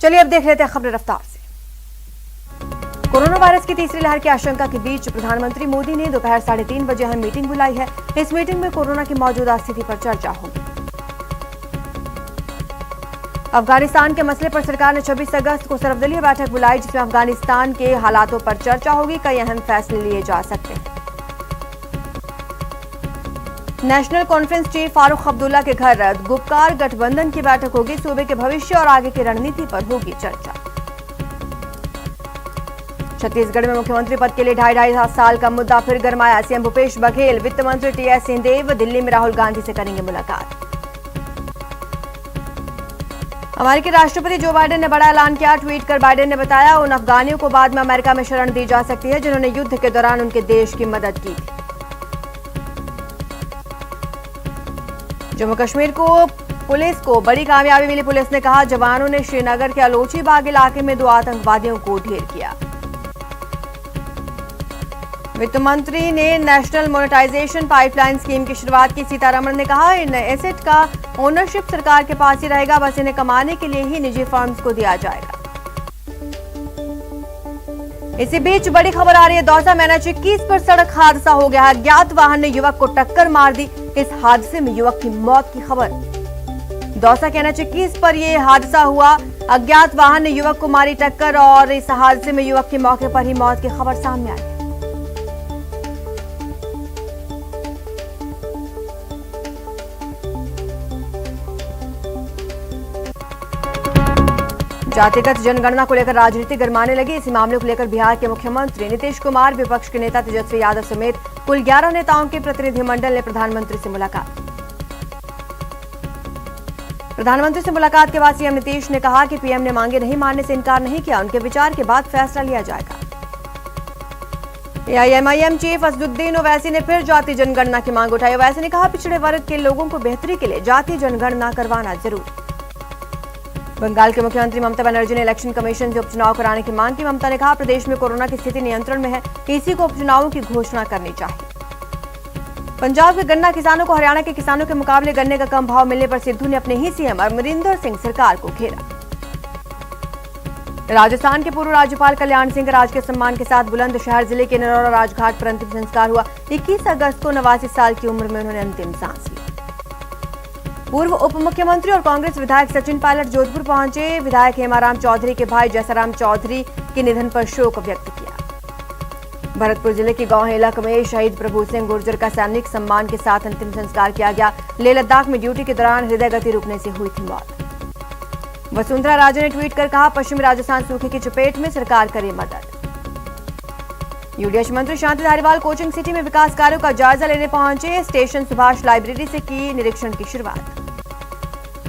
चलिए अब देख लेते हैं खबर रफ्तार से। कोरोना वायरस की तीसरी लहर की आशंका के बीच प्रधानमंत्री मोदी ने दोपहर 3:30 बजे अहम मीटिंग बुलाई है। इस मीटिंग में कोरोना की मौजूदा स्थिति पर चर्चा होगी। अफगानिस्तान के मसले पर सरकार ने 26 अगस्त को सर्वदलीय बैठक बुलाई, जिसमें अफगानिस्तान के हालातों पर चर्चा होगी। कई अहम फैसले लिए जा सकते हैं। National conference chief Farooq Abdullah के घर गुपकार गठबंधन की बैठक होगी। सूबे के भविष्य और आगे की रणनीति पर होगी चर्चा। छत्तीसगढ़ में मुख्यमंत्री पद के लिए 2.5 साल का मुद्दा फिर गरमाया। सीएम भूपेश बघेल, वित्त मंत्री टीएस सिंहदेव दिल्ली में राहुल गांधी से करेंगे मुलाकात। अमेरिकी राष्ट्रपति जो बाइडेन ने बड़ा ऐलान किया। ट्वीट कर बाइडेन ने बताया, उन अफगानियों को बाद में अमेरिका में शरण दी जा सकती है जिन्होंने युद्ध के दौरान उनके देश की मदद की थी। जम्मू कश्मीर को पुलिस को बड़ी कामयाबी मिली। पुलिस ने कहा, जवानों ने श्रीनगर के अलोची बाग इलाके में 2 आतंकवादियों को ढेर किया। वित्त मंत्री ने नेशनल मोनेटाइजेशन पाइपलाइन स्कीम की शुरुआत की। सीतारमण ने कहा, इन एसेट का ओनरशिप सरकार के पास ही रहेगा, बस इन्हें कमाने के लिए ही निजी फर्म्स को दिया जाएगा। इसी बीच बड़ी खबर आ रही है। दौसा में NH-21 पर सड़क हादसा हो गया। अज्ञात वाहन ने युवक को टक्कर मार दी। इस हादसे में युवक की मौत की खबर। दौसा के NH-21 पर यह हादसा हुआ। अज्ञात वाहन ने युवक को मारी टक्कर और इस हादसे में युवक की मौके पर ही मौत की खबर सामने आई। जातिगत जनगणना को लेकर राजनीति गरमाने लगी। इसी मामले को लेकर बिहार के मुख्यमंत्री नीतीश कुमार, विपक्ष के नेता तेजस्वी यादव समेत कुल 11 नेताओं के प्रतिनिधिमंडल ने प्रधानमंत्री से मुलाकात। प्रधानमंत्री से मुलाकात के बाद सीएम नीतीश ने कहा कि पीएम ने मांगे नहीं मानने से इनकार नहीं किया, उनके विचार के बाद फैसला लिया जाएगा। AIMIM चीफ असदुद्दीन ओवैसी ने फिर जाति जनगणना की मांग उठाई। ओवैसी ने कहा, पिछड़े वर्ग के लोगों को बेहतरी के लिए जाति जनगणना करवाना जरूरी। बंगाल के मुख्यमंत्री ममता बनर्जी ने इलेक्शन कमीशन से उपचुनाव कराने की मांग की। ममता ने कहा, प्रदेश में कोरोना की स्थिति नियंत्रण में है, इसी को उपचुनावों की घोषणा करनी चाहिए। पंजाब के गन्ना किसानों को हरियाणा के किसानों के मुकाबले गन्ने का कम भाव मिलने पर सिद्धू ने अपने ही सीएम अमरिंदर सिंह सरकार को घेरा। राजस्थान के पूर्व राज्यपाल कल्याण सिंह का राजकीय सम्मान के साथ बुलंदशहर जिले के नरौरा राजघाट पर अंतिम संस्कार हुआ। 21 अगस्त को 89 साल की उम्र में उन्होंने अंतिम सांस ली। पूर्व उप मुख्यमंत्री और कांग्रेस विधायक सचिन पायलट जोधपुर पहुंचे। विधायक हेमाराम चौधरी के भाई जैसाराम चौधरी के निधन पर शोक व्यक्त किया। भरतपुर जिले के गांव हेलक में शहीद प्रभु सिंह गुर्जर का सैनिक सम्मान के साथ अंतिम संस्कार किया गया। लेह लद्दाख में ड्यूटी के दौरान हृदय गति रुकने से हुई थी मौत। वसुंधरा राजे ने ट्वीट कर कहा, पश्चिमी राजस्थान सूखे की चपेट में, सरकार करे मदद। यूडीएच मंत्री शांति धारीवाल कोचिंग सिटी में विकास कार्यों का जायजा लेने पहुंचे। स्टेशन सुभाष लाइब्रेरी से की निरीक्षण की शुरुआत।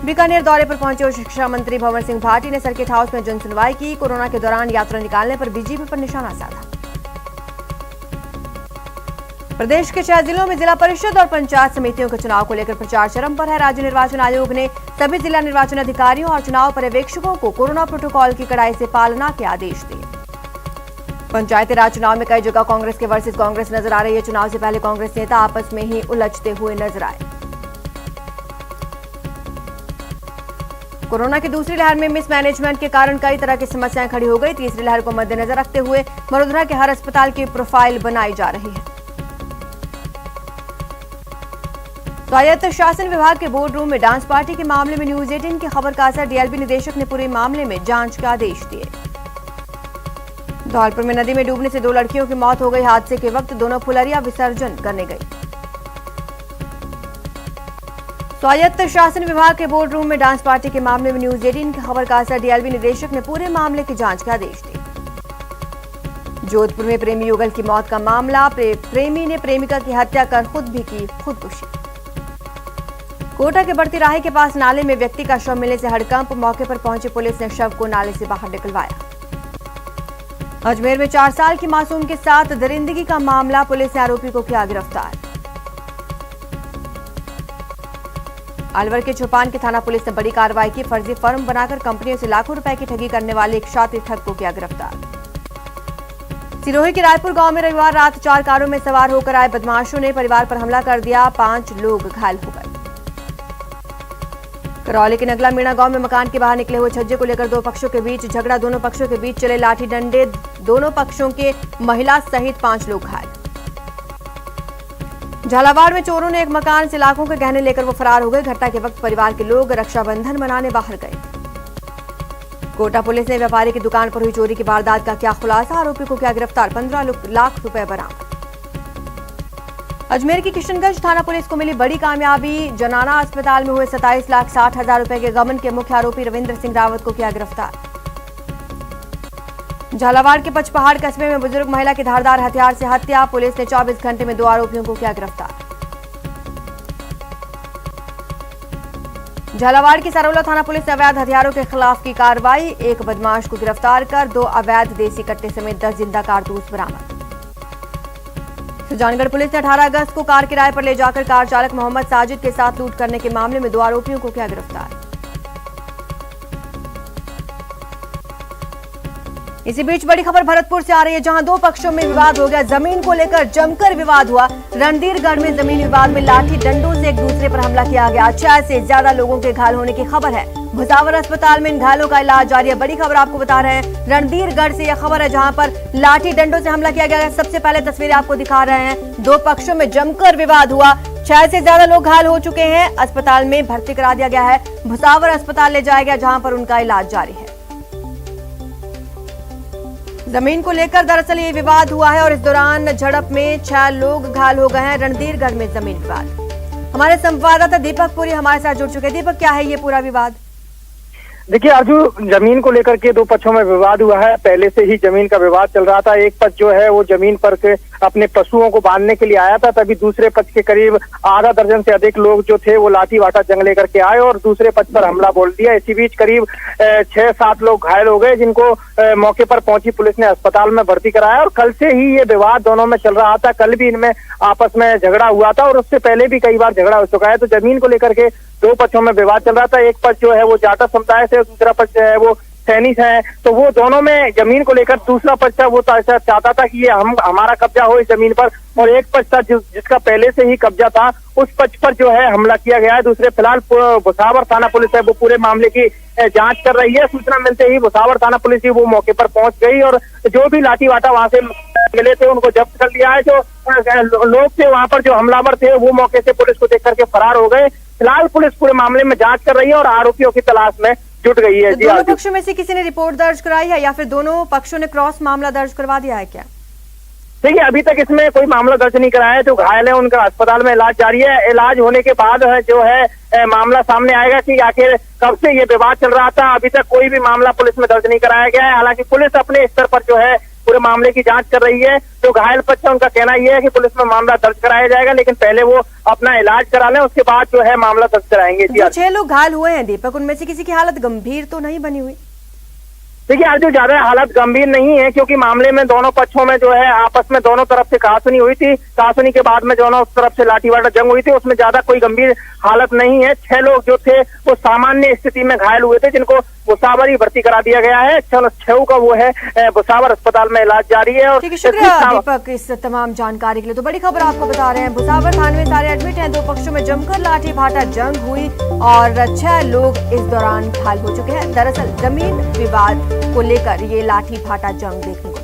बीकानेर दौरे पर पहुंचे शिक्षा मंत्री भंवर सिंह भाटी ने सर्किट हाउस में जन सुनवाई की। कोरोना के दौरान यात्रा निकालने पर बीजेपी पर निशाना साधा। प्रदेश के 6 जिलों में जिला परिषद और पंचायत समितियों के चुनाव को लेकर प्रचार चरम पर है। राज्य निर्वाचन आयोग ने सभी जिला निर्वाचन अधिकारियों और चुनाव पर्यवेक्षकों को कोरोना प्रोटोकॉल की कड़ाई से पालना के आदेश दिए। पंचायती राज चुनाव में कई जगह कांग्रेस के वर्सेस कांग्रेस नजर आ रही है। चुनाव से पहले कांग्रेस नेता आपस में ही उलझते हुए नजर आए। कोरोना की दूसरी लहर में मिसमैनेजमेंट के कारण कई तरह की समस्याएं खड़ी हो गई। तीसरी लहर को मद्देनजर रखते हुए वडोदरा के हर अस्पताल की प्रोफाइल बनाई जा रही है। स्वायत्त शासन विभाग के बोर्ड रूम में डांस पार्टी के मामले में न्यूज 18 की खबर का असर। डीएलपी निदेशक ने पूरे मामले में जांच के आदेश दिए। धौलपुर में नदी में डूबने से 2 लड़कियों की मौत हो गई। हादसे के वक्त दोनों फुलरिया विसर्जन करने गई। स्वायत्त शासन विभाग के बोर्ड रूम में डांस पार्टी के मामले में न्यूज 18 की खबर का असर। डीएलपी निदेशक ने पूरे मामले की जांच के आदेश दिए। जोधपुर में प्रेमी युगल की मौत का मामला। प्रेमी ने प्रेमिका की हत्या कर खुद भी की खुदकुशी। कोटा के बढ़ती राही के पास नाले में व्यक्ति का शव मिलने से हड़कंप। मौके पर पहुंची पुलिस ने शव को नाले से बाहर निकलवाया। अजमेर में 4 साल की मासूम के साथ दरिंदगी का मामला। पुलिस ने आरोपी को किया गिरफ्तार। अलवर के चौपान की थाना पुलिस ने बड़ी कार्रवाई की। फर्जी फर्म बनाकर कंपनियों से लाखों रुपए की ठगी करने वाले एक शातिर ठग को किया गिरफ्तार। सिरोही के रायपुर गांव में रविवार रात 4 कारों में सवार होकर आए बदमाशों ने परिवार पर हमला कर दिया। 5 लोग घायल हो गए। करौली के नगला मीणा गांव में मकान के बाहर निकले हुए छज्जे को लेकर दो पक्षों के बीच झगड़ा। दोनों पक्षों के बीच चले लाठी डंडे, दोनों पक्षों के महिला सहित 5 लोग घायल। झालावाड़ में चोरों ने एक मकान से लाखों के गहने लेकर वो फरार हो गए। घटना के वक्त परिवार के लोग रक्षाबंधन मनाने बाहर गए। कोटा पुलिस ने व्यापारी की दुकान पर हुई चोरी की वारदात का किया खुलासा, आरोपी को किया गिरफ्तार, 15 लाख रुपए बरामद। अजमेर की किशनगंज थाना पुलिस को मिली बड़ी कामयाबी, जनाना अस्पताल में हुए 27,60,000 रुपए के गबन के मुख्य आरोपी रविंद्र सिंह रावत को किया गिरफ्तार। झालावाड़ के पचपहाड़ कस्बे में बुजुर्ग महिला की धारदार हथियार से हत्या, पुलिस ने 24 घंटे में 2 आरोपियों को किया गिरफ्तार। झालावाड़ की सरौला थाना पुलिस ने अवैध हथियारों के खिलाफ की कार्रवाई, एक बदमाश को गिरफ्तार कर 2 अवैध देसी कट्टे समेत 10 जिंदा कारतूस बरामद। सुजानगढ़ पुलिस ने 18 अगस्त को कार किराए पर ले जाकर कार चालक मोहम्मद साजिद के साथ लूट करने के मामले में 2 आरोपियों को किया गिरफ्तार। इसी बीच बड़ी खबर भरतपुर से आ रही है, जहां 2 पक्षों में विवाद हो गया। जमीन को लेकर जमकर विवाद हुआ। रणधीरगढ़ में जमीन विवाद में लाठी डंडों से एक दूसरे पर हमला किया गया। 6 से ज्यादा लोगों के घायल होने की खबर है। भुसावर अस्पताल में इन घायलों का इलाज जारी है। बड़ी खबर आपको बता रहे हैं, रणधीरगढ़ से यह खबर है, जहां पर लाठी डंडों से हमला किया गया। सबसे पहले तस्वीरें आपको दिखा रहे हैं। 2 पक्षों में जमकर विवाद हुआ। 6 से ज्यादा लोग घायल हो चुके हैं। अस्पताल में भर्ती करा दिया गया है। भुसावर अस्पताल ले जाया गया, जहां पर उनका इलाज जारी है। जमीन को लेकर दरअसल ये विवाद हुआ है और इस दौरान झड़प में 6 लोग घायल हो गए हैं। रणधीरगढ़ में जमीन विवाद। हमारे संवाददाता दीपक पुरी हमारे साथ जुड़ चुके हैं। दीपक, क्या है ये पूरा विवाद? देखिए आरजू, जमीन को लेकर के 2 पक्षों में विवाद हुआ है। पहले से ही जमीन का विवाद चल रहा था। एक पक्ष जो है वो जमीन पर के अपने पशुओं को बांधने के लिए आया था, तभी दूसरे पक्ष के करीब आधा दर्जन से अधिक लोग जो थे वो लाठी वाटा जंग लेकर के आए और दूसरे पक्ष पर हमला बोल दिया। इसी बीच करीब 6-7 लोग घायल हो गए, जिनको मौके पर पहुंची पुलिस ने अस्पताल में भर्ती कराया। और कल से ही ये विवाद दोनों में चल रहा था। कल भी इनमें आपस में झगड़ा हुआ था और उससे पहले भी कई बार झगड़ा हो चुका है। तो जमीन को लेकर के 2 पक्षों में विवाद चल रहा था। एक पक्ष जो है वो जाटव समुदाय से, दूसरा पक्ष जो है वो सैनिक है। तो वो दोनों में जमीन को लेकर दूसरा पक्ष था वो चाहता था कि ये हमारा कब्जा हो इस जमीन पर, और एक पक्ष था जिसका पहले से ही कब्जा था, उस पक्ष पर जो है हमला किया गया है। दूसरे फिलहाल भुसावर थाना पुलिस है वो पूरे मामले की जांच कर रही है। सूचना मिलते ही भुसावर थाना पुलिस ही वो मौके पर पहुंच गई और जो भी लाठी वाटा वहां से मिले थे उनको जब्त कर लिया है। जो लोग थे वहां पर, जो हमलावर थे, वो मौके से पुलिस को देख करके फरार हो गए। फिलहाल पुलिस पूरे मामले में जांच कर रही है और आरोपियों की तलाश में जुट गई है। तो दोनों पक्षों में से किसी ने रिपोर्ट दर्ज कराई है या फिर दोनों पक्षों ने क्रॉस मामला दर्ज करवा दिया है क्या? देखिए अभी तक इसमें कोई मामला दर्ज नहीं कराया है। जो घायल है उनका अस्पताल में इलाज जारी है। इलाज होने के बाद जो है मामला सामने आएगा कि आखिर कब से ये विवाद चल रहा था। अभी तक कोई भी मामला पुलिस में दर्ज नहीं कराया गया है। हालांकि पुलिस अपने स्तर पर जो है पूरे मामले की जांच कर रही है। जो घायल पक्ष है उनका कहना यह है कि पुलिस में मामला दर्ज कराया जाएगा, लेकिन पहले वो अपना इलाज करा लें, उसके बाद जो है मामला दर्ज कराएंगे। जो 6 लोग घायल हुए हैं दीपक, उनमें से किसी की हालत गंभीर तो नहीं बनी हुई? देखिए आज जो ज्यादा हालत गंभीर नहीं है, क्योंकि मामले में दोनों पक्षों में जो है आपस में दोनों तरफ से कहासुनी हुई थी। कहासुनी के बाद में दोनों तरफ से लाठीवाटा जंग हुई थी, उसमें ज्यादा कोई गंभीर हालत नहीं है। 6 लोग जो थे वो सामान्य स्थिति में घायल हुए थे, जिनको भुसावर ही भर्ती करा दिया गया है। 6 का वो है भुसावर अस्पताल में इलाज जारी है। और शुक्रिया दीपक इस तमाम जानकारी के लिए। तो बड़ी खबर आपको बता रहे हैं, भुसावर थाने में सारे एडमिट हैं। 2 पक्षों में जमकर लाठी भाटा जंग हुई और 6 लोग इस दौरान घायल हो चुके हैं। दरअसल जमीन विवाद को लेकर ये लाठी भाटा जंग देखने को मिली।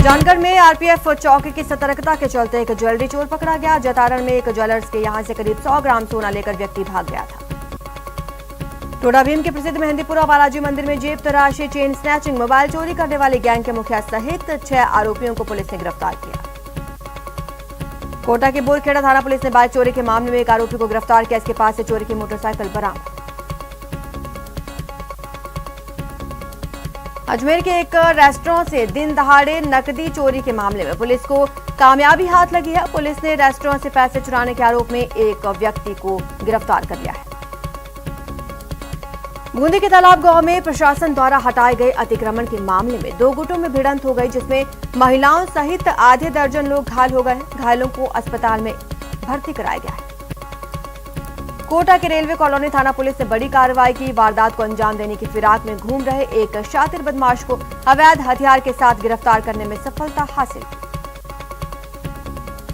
जानगढ़ में आरपीएफ चौकी की सतर्कता के चलते एक ज्वेलरी चोर पकड़ा गया। जतारण में एक ज्वेलर्स के यहां से करीब 100 ग्राम सोना लेकर व्यक्ति भाग गया था। टोडा भीम के प्रसिद्ध मेहंदीपुरा बालाजी मंदिर में जेब तराशी, चेन स्नैचिंग, मोबाइल चोरी करने वाले गैंग के मुखिया सहित 6 आरोपियों को पुलिस ने गिरफ्तार किया। कोटा के बोरखेड़ा थाना पुलिस ने बाइक चोरी के मामले में एक आरोपी को गिरफ्तार किया। इसके पास से चोरी की मोटरसाइकिल बरामद। अजमेर के एक रेस्टोरेंट से दिन दहाड़े नकदी चोरी के मामले में पुलिस को कामयाबी हाथ लगी है। पुलिस ने रेस्टोरेंट से पैसे चुराने के आरोप में एक व्यक्ति को गिरफ्तार कर लिया है। बूंदी के तालाब गांव में प्रशासन द्वारा हटाए गए अतिक्रमण के मामले में 2 गुटों में भिड़ंत हो गई, जिसमें महिलाओं सहित आधे दर्जन लोग घायल हो गए। घायलों को अस्पताल में भर्ती कराया गया है। कोटा के रेलवे कॉलोनी थाना पुलिस ने बड़ी कार्रवाई की। वारदात को अंजाम देने की फिराक में घूम रहे एक शातिर बदमाश को अवैध हथियार के साथ गिरफ्तार करने में सफलता हासिल की।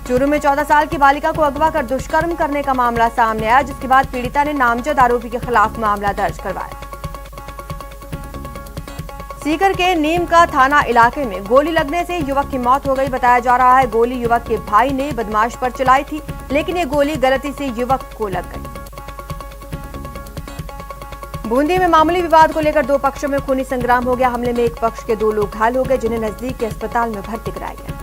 चूरू में 14 साल की बालिका को अगवा कर दुष्कर्म करने का मामला सामने आया, जिसके बाद पीड़िता ने नामजद आरोपी के खिलाफ मामला दर्ज करवाया। सीकर के नीम का थाना इलाके में गोली लगने से युवक की मौत हो गई। बताया जा रहा है गोली युवक के भाई ने बदमाश पर चलाई थी, लेकिन ये गोली गलती से युवक को लग गई। बूंदी में मामूली विवाद को लेकर दो पक्षों में खूनी संग्राम हो गया। हमले में एक पक्ष के 2 लोग घायल हो गए, जिन्हें नजदीक के अस्पताल में भर्ती कराया गया।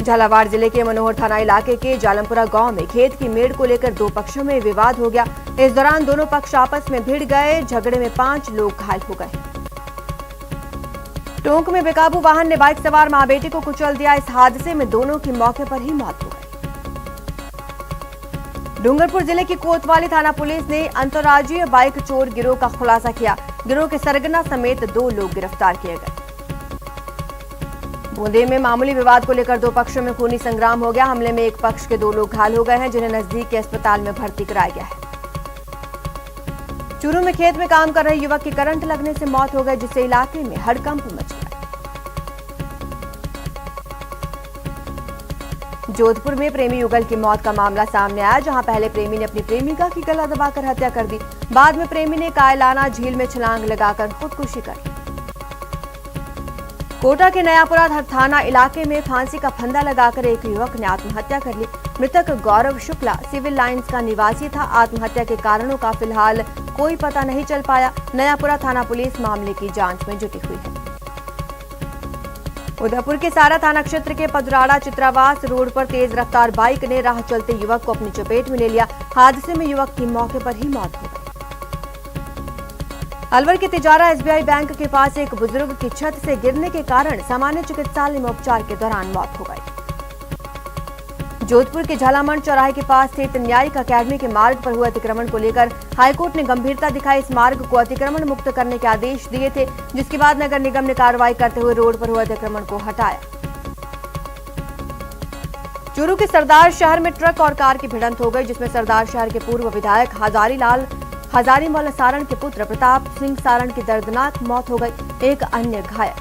झालावाड़ जिले के मनोहर थाना इलाके के जालमपुरा गांव में खेत की मेड़ को लेकर 2 पक्षों में विवाद हो गया। इस दौरान दोनों पक्ष आपस में भिड़ गए। झगड़े में 5 लोग घायल हो गए। टोंक में बेकाबू वाहन ने बाइक सवार मां बेटी को कुचल दिया। इस हादसे में दोनों की मौके पर ही मौत हो गई। डूंगरपुर जिले की कोतवाली थाना पुलिस ने अंतर्राज्यीय बाइक चोर गिरोह का खुलासा किया। गिरोह के सरगना समेत 2 लोग गिरफ्तार किए गए। बूंदी में मामूली विवाद को लेकर 2 पक्षों में खूनी संग्राम हो गया। हमले में एक पक्ष के 2 लोग घायल हो गए हैं, जिन्हें नजदीक के अस्पताल में भर्ती कराया गया है। चूरू में खेत में काम कर रहे युवक की करंट लगने से मौत हो गई, जिससे इलाके में हड़कंप मच गया। जोधपुर में प्रेमी युगल की मौत का मामला सामने आया, जहां पहले प्रेमी ने अपनी प्रेमिका की गला दबाकर हत्या कर दी। बाद में प्रेमी ने कायलाना झील में छलांग लगाकर खुदकुशी कर ली। कोटा के नयापुरा थाना इलाके में फांसी का फंदा लगाकर एक युवक ने आत्महत्या कर ली। मृतक गौरव शुक्ला सिविल लाइंस का निवासी था। आत्महत्या के कारणों का फिलहाल कोई पता नहीं चल पाया। नयापुरा थाना पुलिस मामले की जांच में जुटी हुई है। उदयपुर के सारा थाना क्षेत्र के पदराड़ा चित्रावास रोड पर तेज रफ्तार बाइक ने राह चलते युवक को अपनी चपेट में ले लिया। हादसे में युवक की मौके पर ही मौत हो गई। अलवर के तिजारा SBI बैंक के पास एक बुजुर्ग की छत से गिरने के कारण सामान्य चिकित्सालय में उपचार के दौरान मौत हो गई। जोधपुर के झालामंड चौराहे के पास स्थित न्यायिक अकेडमी के मार्ग पर हुए अतिक्रमण को लेकर हाईकोर्ट ने गंभीरता दिखाई। इस मार्ग को अतिक्रमण मुक्त करने के आदेश दिए थे, जिसके बाद नगर निगम ने कार्रवाई करते हुए रोड पर हुए अतिक्रमण को हटाया। चूरू के सरदार शहर में ट्रक और कार की भिड़ंत हो गई, जिसमें सरदार शहर के पूर्व विधायक हजारीमौला सारण के पुत्र प्रताप सिंह सारण की दर्दनाक मौत हो गई। एक अन्य घायल।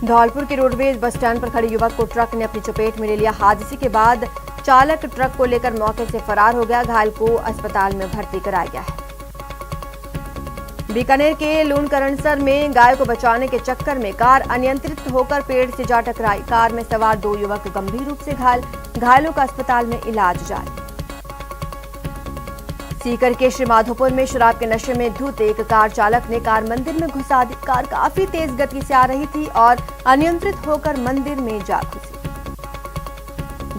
धौलपुर के रोडवेज बस स्टैंड पर खड़े युवक को ट्रक ने अपनी चपेट में ले लिया। हादसे के बाद चालक ट्रक को लेकर मौके से फरार हो गया। घायल को अस्पताल में भर्ती कराया गया है। बीकानेर के लूणकरणसर में गाय को बचाने के चक्कर में कार अनियंत्रित होकर पेड़ से जा टकराई। कार में सवार 2 युवक गंभीर रूप से घायल। घायलों का अस्पताल में इलाज जारी। सीकर के श्रीमाधोपुर में शराब के नशे में धुत एक कार चालक ने कार मंदिर में घुसा दी। कार काफी तेज गति से आ रही थी और अनियंत्रित होकर मंदिर में जा घुसी।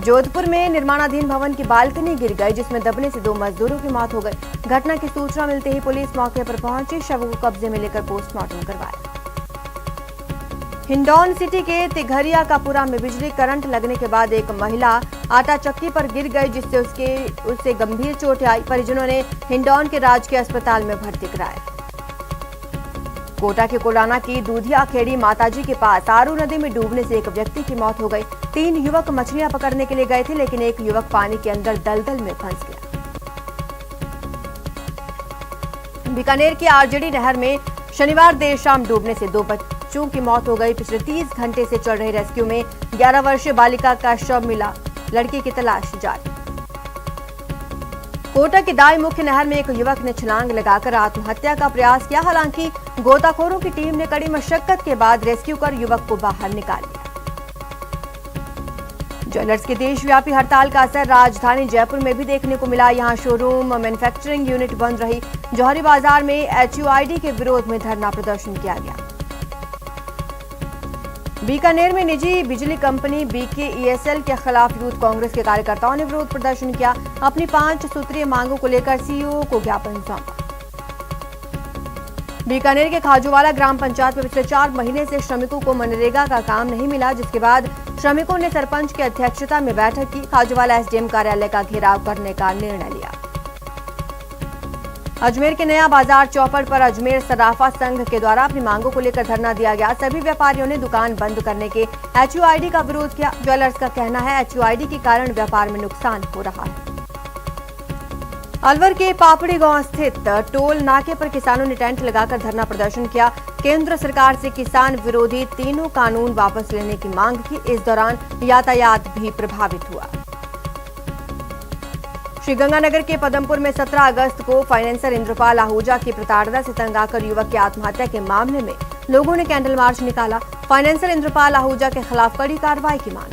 जोधपुर में निर्माणाधीन भवन की बालकनी गिर गई, जिसमें दबने से 2 मजदूरों की मौत हो गई। घटना की सूचना मिलते ही पुलिस मौके पर पहुंची। शवों को कब्जे में लेकर पोस्टमार्टम करवाया। हिंडौन सिटी के तिघरिया कापुरा में बिजली करंट लगने के बाद एक महिला आटा चक्की पर गिर गई, जिससे उसे गंभीर चोट आई। परिजनों ने हिंडौन के राजकीय अस्पताल में भर्ती कराया। कोटा के कोडाना की दूधिया खेड़ी माताजी के पास आरू नदी में डूबने से एक व्यक्ति की मौत हो गई। 3 युवक मछलियां पकड़ने के लिए गए थे, लेकिन एक युवक पानी के अंदर दलदल में फंस गया। बीकानेर की आरजेडी नहर में शनिवार देर शाम डूबने से 2 बच्चों की मौत हो गई। पिछले 30 घंटे से चल रहे रेस्क्यू में 11 वर्षीय बालिका का शव मिला। लड़की की तलाश जारी। कोटा की दाई मुख्य नहर में एक युवक ने छलांग लगाकर आत्महत्या का प्रयास किया। हालांकि गोताखोरों की टीम ने कड़ी मशक्कत के बाद रेस्क्यू कर युवक को बाहर निकाल लिया। ज्वेलर्स की देशव्यापी हड़ताल का असर राजधानी जयपुर में भी देखने को मिला। यहां शोरूम, मैन्युफैक्चरिंग यूनिट बंद रही। जौहरी बाजार में HUID के विरोध में धरना प्रदर्शन किया गया। बीकानेर में निजी बिजली कंपनी BKESL के खिलाफ यूथ कांग्रेस के कार्यकर्ताओं ने विरोध प्रदर्शन किया। अपनी 5 सूत्रीय मांगों को लेकर CEO को ज्ञापन सौंपा। बीकानेर के खाजूवाला ग्राम पंचायत में पिछले 4 महीने से श्रमिकों को मनरेगा का काम नहीं मिला, जिसके बाद श्रमिकों ने सरपंच की अध्यक्षता में बैठक की। खाजूवाला SDM कार्यालय का घेराव करने का निर्णय लिया। अजमेर के नया बाजार चौपड़ पर अजमेर सराफा संघ के द्वारा अपनी मांगों को लेकर धरना दिया गया। सभी व्यापारियों ने दुकान बंद करने के HUID का विरोध किया। ज्वेलर्स का कहना है HUID के कारण व्यापार में नुकसान हो रहा है। अलवर के पापड़ी गांव स्थित टोल नाके पर किसानों ने टेंट लगाकर धरना प्रदर्शन किया। केंद्र सरकार से किसान विरोधी तीनों कानून वापस लेने की मांग की। इस दौरान यातायात भी प्रभावित हुआ। श्रीगंगानगर के पदमपुर में 17 अगस्त को फाइनेंसर इंद्रपाल आहूजा की प्रताड़ना से तंग आकर युवक की आत्महत्या के मामले में लोगों ने कैंडल मार्च निकाला। फाइनेंसर इंद्रपाल आहूजा के खिलाफ कड़ी कार्रवाई की मांग।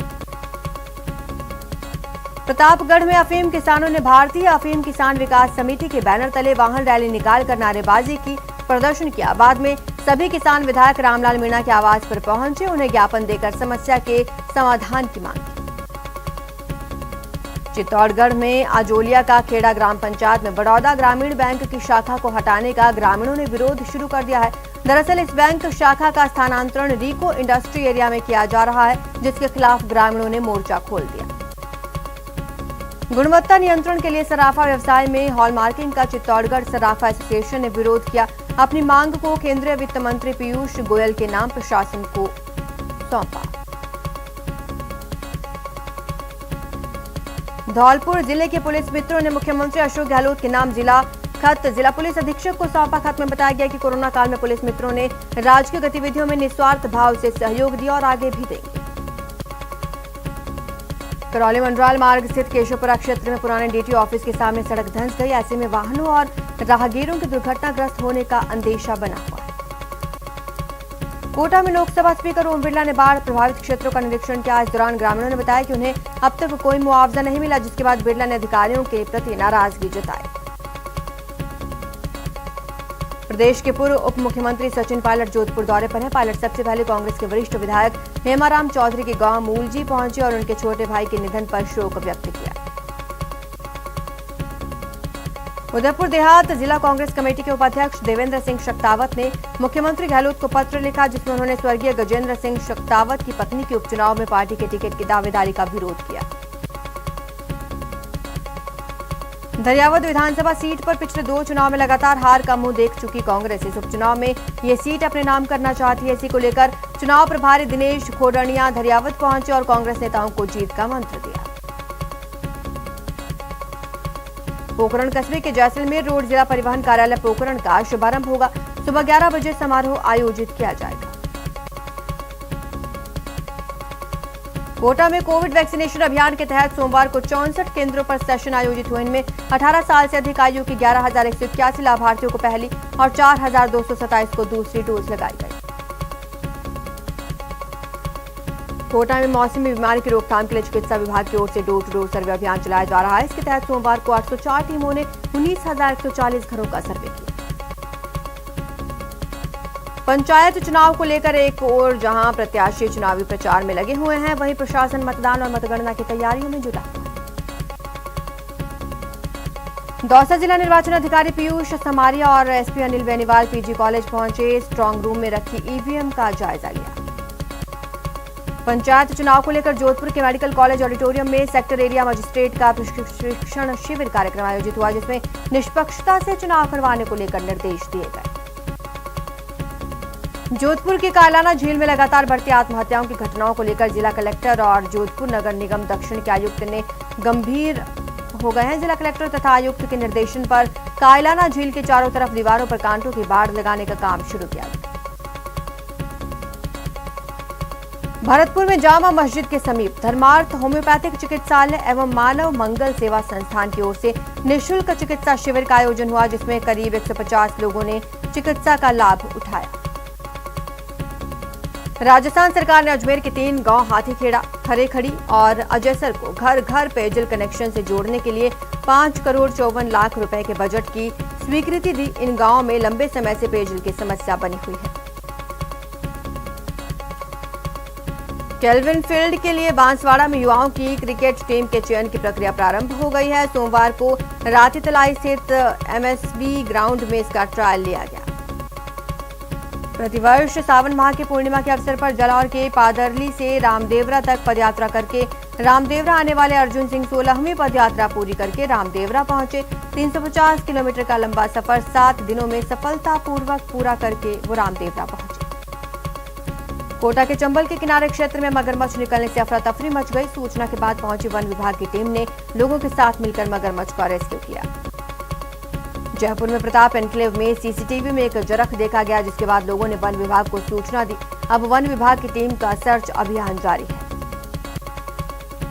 प्रतापगढ़ में अफीम किसानों ने भारतीय अफीम किसान विकास समिति के बैनर तले वाहन रैली निकालकर नारेबाजी की, प्रदर्शन किया। बाद में सभी किसान विधायक रामलाल मीणा के आवास पर पहुंचे, उन्हें ज्ञापन देकर समस्या के समाधान की मांग की। चित्तौड़गढ़ में आजोलिया का खेड़ा ग्राम पंचायत में बड़ौदा ग्रामीण बैंक की शाखा को हटाने का ग्रामीणों ने विरोध शुरू कर दिया है। दरअसल इस बैंक शाखा का स्थानांतरण रीको इंडस्ट्री एरिया में किया जा रहा है, जिसके खिलाफ ग्रामीणों ने मोर्चा खोल दिया। गुणवत्ता नियंत्रण के लिए सराफा व्यवसाय में हॉलमार्किंग का चित्तौड़गढ़ सराफा एसोसिएशन ने विरोध किया। अपनी मांग को केंद्रीय वित्त मंत्री पीयूष गोयल के नाम प्रशासन को सौंपा। धौलपुर जिले के पुलिस मित्रों ने मुख्यमंत्री अशोक गहलोत के नाम जिला पुलिस अधीक्षक को सौंपा। खत में बताया गया कि कोरोना काल में पुलिस मित्रों ने राजकीय गतिविधियों में निस्वार्थ भाव से सहयोग दिया और आगे भी देंगे। करौली मंडराल मार्ग स्थित केशवपुरा क्षेत्र में पुराने डीटी ऑफिस के सामने सड़क धंस गई। ऐसे में वाहनों और राहगीरों के दुर्घटनाग्रस्त होने का अंदेशा बना हुआ है। कोटा में लोकसभा स्पीकर ओम बिरला ने बाढ़ प्रभावित क्षेत्रों का निरीक्षण किया। इस दौरान ग्रामीणों ने बताया कि उन्हें अब तक कोई मुआवजा नहीं मिला, जिसके बाद बिरला ने अधिकारियों के प्रति नाराजगी जताई। प्रदेश के पूर्व उप मुख्यमंत्री सचिन पायलट जोधपुर दौरे पर हैं। पायलट सबसे पहले कांग्रेस के वरिष्ठ विधायक हेमाराम चौधरी के गांव मूलजी पहुंचे और उनके छोटे भाई के निधन पर शोक व्यक्त किया। उदयपुर देहात जिला कांग्रेस कमेटी के उपाध्यक्ष देवेंद्र सिंह शक्तावत ने मुख्यमंत्री गहलोत को पत्र लिखा, जिसमें उन्होंने स्वर्गीय गजेंद्र सिंह शक्तावत की पत्नी के उपचुनाव में पार्टी के टिकट की दावेदारी का विरोध किया। दरियावद विधानसभा सीट पर पिछले 2 चुनाव में लगातार हार का मुंह देख चुकी कांग्रेस इस उपचुनाव में ये सीट अपने नाम करना चाहती है। इसी को लेकर चुनाव प्रभारी दिनेश खोडणिया दरियावद पहुंचे और कांग्रेस नेताओं को जीत का मंत्र दिया। पोखरण कस्बे के जैसलमेर रोड जिला परिवहन कार्यालय पोखरण का शुभारंभ होगा। सुबह 11 बजे समारोह आयोजित किया जाएगा। कोटा में कोविड वैक्सीनेशन अभियान के तहत सोमवार को 64 केंद्रों पर सेशन आयोजित हुए। इनमें 18 साल से अधिक आयु की 11,181 लाभार्थियों को पहली और 4,227 को दूसरी डोज लगाई गई। कोटा में मौसमी बीमारी की रोकथाम के लिए चिकित्सा विभाग की ओर से डोर टू डोर सर्वे अभियान चलाया जा रहा है। इसके तहत सोमवार को 804 टीमों ने 19,140 घरों का सर्वे किया। पंचायत चुनाव को लेकर एक ओर जहां प्रत्याशी चुनावी प्रचार में लगे हुए हैं, वहीं प्रशासन मतदान और मतगणना की तैयारियों में जुटा हुआ है। दौसा जिला निर्वाचन अधिकारी पीयूष समारिया और SP Anil Beniwal PG college पहुंचे। स्ट्रांग रूम में रखी ईवीएम का जायजा लिया। पंचायत चुनाव को लेकर जोधपुर के मेडिकल कॉलेज ऑडिटोरियम में सेक्टर एरिया मजिस्ट्रेट का प्रशिक्षण शिविर कार्यक्रम आयोजित हुआ, जिसमें निष्पक्षता से चुनाव करवाने को लेकर निर्देश दिए गए। जोधपुर की कायलाना झील में लगातार बढ़ती आत्महत्याओं की घटनाओं को लेकर जिला कलेक्टर और जोधपुर नगर निगम दक्षिण के आयुक्त ने गंभीर हो गए हैं। जिला कलेक्टर तथा आयुक्त के निर्देशन पर कायलाना झील के चारों तरफ दीवारों पर कांटों की बाड़ लगाने का काम शुरू किया गया। भरतपुर में जामा मस्जिद के समीप धर्मार्थ होम्योपैथिक चिकित्सालय एवं मानव मंगल सेवा संस्थान की ओर से निःशुल्क चिकित्सा शिविर का आयोजन हुआ, जिसमें करीब 150 लोगों ने चिकित्सा का लाभ उठाया। राजस्थान सरकार ने अजमेर के 3 गांव हाथीखेड़ा, खरेखड़ी और अजयसर को घर घर पेयजल कनेक्शन से जोड़ने के लिए 5 करोड़ 54 लाख रुपए के बजट की स्वीकृति दी। इन गांवों में लंबे समय से पेयजल की समस्या बनी हुई है। केल्विन फील्ड के लिए बांसवाड़ा में युवाओं की क्रिकेट टीम के चयन की प्रक्रिया प्रारंभ हो गई है। सोमवार को रातीतलाई स्थित एमएसबी ग्राउंड में इसका ट्रायल लिया गया। प्रतिवर्ष सावन माह की पूर्णिमा के अवसर पर जालौर के पादरली से रामदेवरा तक पदयात्रा करके रामदेवरा आने वाले अर्जुन सिंह 16वीं पदयात्रा पूरी करके रामदेवरा पहुंचे। 350 किलोमीटर का लंबा सफर 7 दिनों में सफलतापूर्वक पूरा करके वो रामदेवरा पहुंचे। कोटा के चंबल के किनारे क्षेत्र में मगरमच्छ निकलने से अफरा तफरी मच गई। सूचना के बाद पहुंची वन विभाग की टीम ने लोगों के साथ मिलकर मगरमच्छ का रेस्क्यू किया। जयपुर में प्रताप एन्क्लेव में सीसीटीवी में एक जरख देखा गया, जिसके बाद लोगों ने वन विभाग को सूचना दी। अब वन विभाग की टीम का सर्च अभियान जारी है।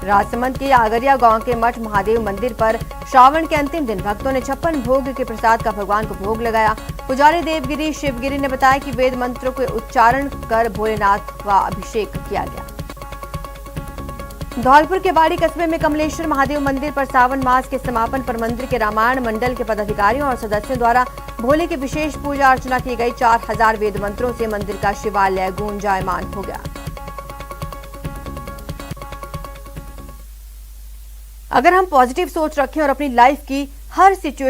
राजसमंद के आगरिया गांव के मठ महादेव मंदिर पर श्रावण के अंतिम दिन भक्तों ने 56 भोग के प्रसाद का भगवान को भोग लगाया। पुजारी देवगिरी शिवगिरी ने बताया कि वेद मंत्रों के उच्चारण कर भोलेनाथ का अभिषेक किया गया। धौलपुर के बाड़ी कस्बे में कमलेश्वर महादेव मंदिर पर सावन मास के समापन पर मंदिर के रामायण मंडल के पदाधिकारियों और सदस्यों द्वारा भोले की विशेष पूजा अर्चना की गई। 4000 वेद मंत्रों से मंदिर का शिवालय गूंजायमान हो गया। अगर हम पॉजिटिव सोच रखें और अपनी लाइफ की हर सिचुएशन